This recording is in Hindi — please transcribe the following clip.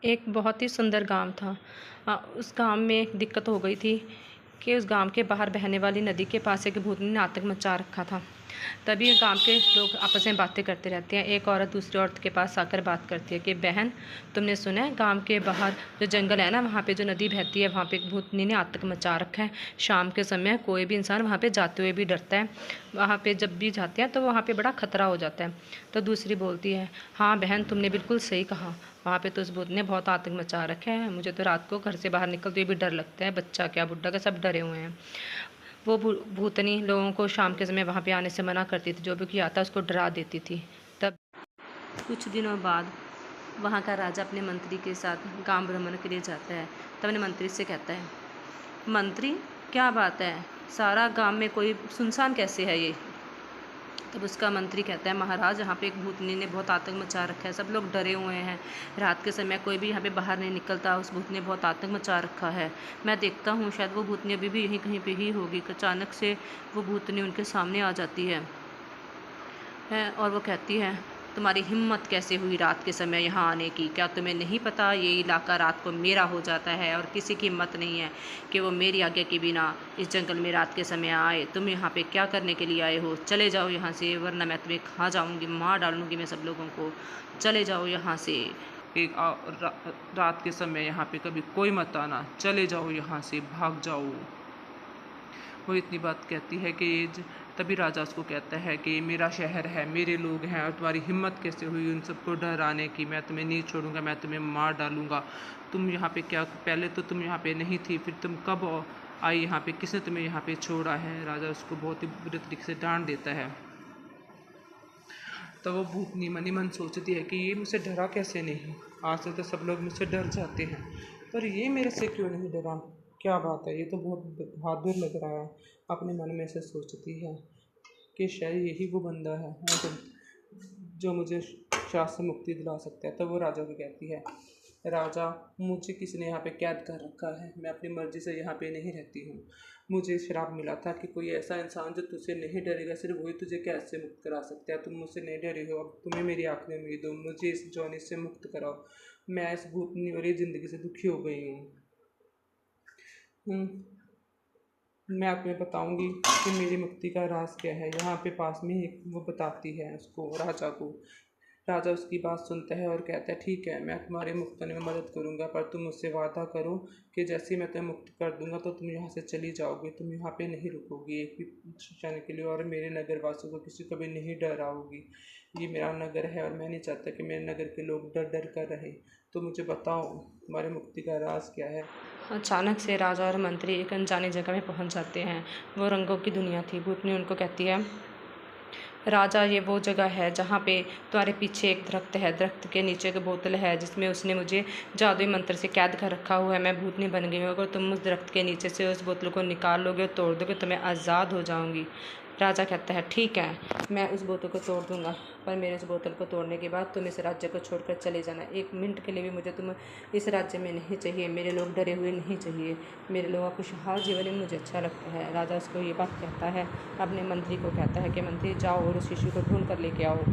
एक बहुत ही सुंदर गांव था। उस गांव में एक दिक्कत हो गई थी कि उस गांव के बाहर बहने वाली नदी के पास एक भूतनी ने आतंक मचा रखा था। तभी गांव के लोग आपस में बातें करते रहते हैं। एक औरत दूसरी औरत के पास आकर बात करती है कि बहन, तुमने सुना है गांव के बाहर जो जंगल है ना, वहाँ पे जो नदी बहती है, वहाँ पे एक भूतनी ने आतंक मचा रखा है। शाम के समय कोई भी इंसान वहाँ पे जाते हुए भी डरता है। वहाँ पे जब भी जाते हैं तो वहाँ पे बड़ा खतरा हो जाता है। तो दूसरी बोलती है, हाँ बहन, तुमने बिल्कुल सही कहा। वहाँ पे तो उस भूत ने बहुत आतंक मचा रखा है। मुझे तो रात को घर से बाहर निकलते हुए भी डर लगता है। बच्चा क्या बुढ़ा क्या, सब डरे हुए हैं। वो भूतनी लोगों को शाम के समय वहाँ पे आने से मना करती थी। जो भी कोई आता उसको डरा देती थी। तब कुछ दिनों बाद वहाँ का राजा अपने मंत्री के साथ गांव भ्रमण के लिए जाता है। तब अपने मंत्री से कहता है, मंत्री क्या बात है, सारा गांव में कोई सुनसान कैसे है ये। तब उसका मंत्री कहता है, महाराज यहाँ पे एक भूतनी ने बहुत आतंक मचा रखा है। सब लोग डरे हुए हैं। रात के समय कोई भी यहाँ पे बाहर नहीं निकलता। उस भूत ने बहुत आतंक मचा रखा है। मैं देखता हूँ शायद वो भूतनी अभी भी यहीं कहीं पे ही होगी। अचानक से वो भूतनी उनके सामने आ जाती है और वो कहती है, तुम्हारी हिम्मत कैसे हुई रात के समय यहाँ आने की? क्या तुम्हें नहीं पता ये इलाका रात को मेरा हो जाता है और किसी की हिम्मत नहीं है कि वो मेरी आज्ञा के बिना इस जंगल में रात के समय आए। तुम यहाँ पे क्या करने के लिए आए हो? चले जाओ यहाँ से, वरना मैं तुम्हें खा जाऊँगी, मार डालूँगी मैं सब लोगों को। चले जाओ यहाँ से। रात के समय यहाँ पे कभी कोई मत आना, चले जाओ यहाँ से, भाग जाओ। वो इतनी बात कहती है कि तभी राजा उसको कहता है कि ये मेरा शहर है, मेरे लोग हैं, और तुम्हारी हिम्मत कैसे हुई उन सबको डराने की? मैं तुम्हें नहीं छोड़ूंगा, मैं तुम्हें मार डालूंगा। तुम यहाँ पे क्या, पहले तो तुम यहाँ पे नहीं थी, फिर तुम कब आई यहाँ पे? किसने तुम्हें यहाँ पे छोड़ा है? राजा उसको बहुत ही बुरे तरीके से डांट देता है। तो वो भूतनी मन ही मन सोचती है कि ये मुझसे डरा कैसे नहीं? आज से तो सब लोग मुझसे डर जाते हैं, पर ये मेरे से क्यों नहीं डरा? क्या बात है, ये तो बहुत बहादुर लग रहा है। अपने मन में से सोचती है कि शायद यही वो बंदा है जो मुझे शाप से मुक्ति दिला सकता है। तो वो राजा को कहती है, राजा, मुझे किसी ने यहाँ पे कैद कर रखा है। मैं अपनी मर्जी से यहाँ पे नहीं रहती हूँ। मुझे श्राप मिला था कि कोई ऐसा इंसान जो तुझसे नहीं डरेगा, सिर्फ वही तुझे कैद से मुक्त करा सकता है। तुम मुझसे नहीं डरे हो, अब तुम्हें मेरी आखिरी उम्मीद हो। मुझे इस जॉनी से मुक्त कराओ। मैं इस भूतनी वाली ज़िंदगी से दुखी हो गई हूँ। मैं तुम्हें बताऊंगी कि मेरी मुक्ति का राज क्या है। यहाँ पे पास में ही वो बताती है उसको, राजा को। राजा उसकी बात सुनता है और कहता है, ठीक है, मैं तुम्हारे मुक्त होने में मदद करूंगा, पर तुम मुझसे वादा करो कि जैसे ही मैं तुम्हें मुक्त कर दूंगा तो तुम यहाँ से चली जाओगी। तुम यहाँ पे नहीं रुकोगी एक भी क्षण के लिए, और मेरे नगर वासियों को किसी को भी नहीं डराओगी। ये मेरा नगर है और मैं नहीं चाहता कि मेरे नगर के लोग डर डर कर रहें। तो मुझे बताओ, तुम्हारी मुक्ति का राज क्या है? अचानक से राजा और मंत्री एक अनजानी जगह में पहुंच जाते हैं। वो रंगों की दुनिया थी। भूतनी उनको कहती है, राजा, ये वो जगह है जहाँ पे तुम्हारे पीछे एक दरख्त है। दरख्त के नीचे एक बोतल है जिसमें उसने मुझे जादुई मंत्र से कैद कर रखा हुआ है। मैं भूतनी बन गई हूँ। अगर तुम उस दरख्त के नीचे से उस बोतल को निकाल लोगे और तोड़ दोगे तो मैं आज़ाद हो जाऊँगी। राजा कहता है, ठीक है, मैं उस बोतल को तोड़ दूँगा, पर मेरे उस बोतल को तोड़ने के बाद तुम इस राज्य को छोड़कर चले जाना। एक मिनट के लिए भी मुझे तुम इस राज्य में नहीं चाहिए। मेरे लोग डरे हुए नहीं चाहिए। मेरे लोगों का खुशहाल जीवन ही मुझे अच्छा लगता है। राजा उसको ये बात कहता है। अपने मंत्री को कहता है कि मंत्री, जाओ और उस शिशु को ढूंढ कर लेके आओ।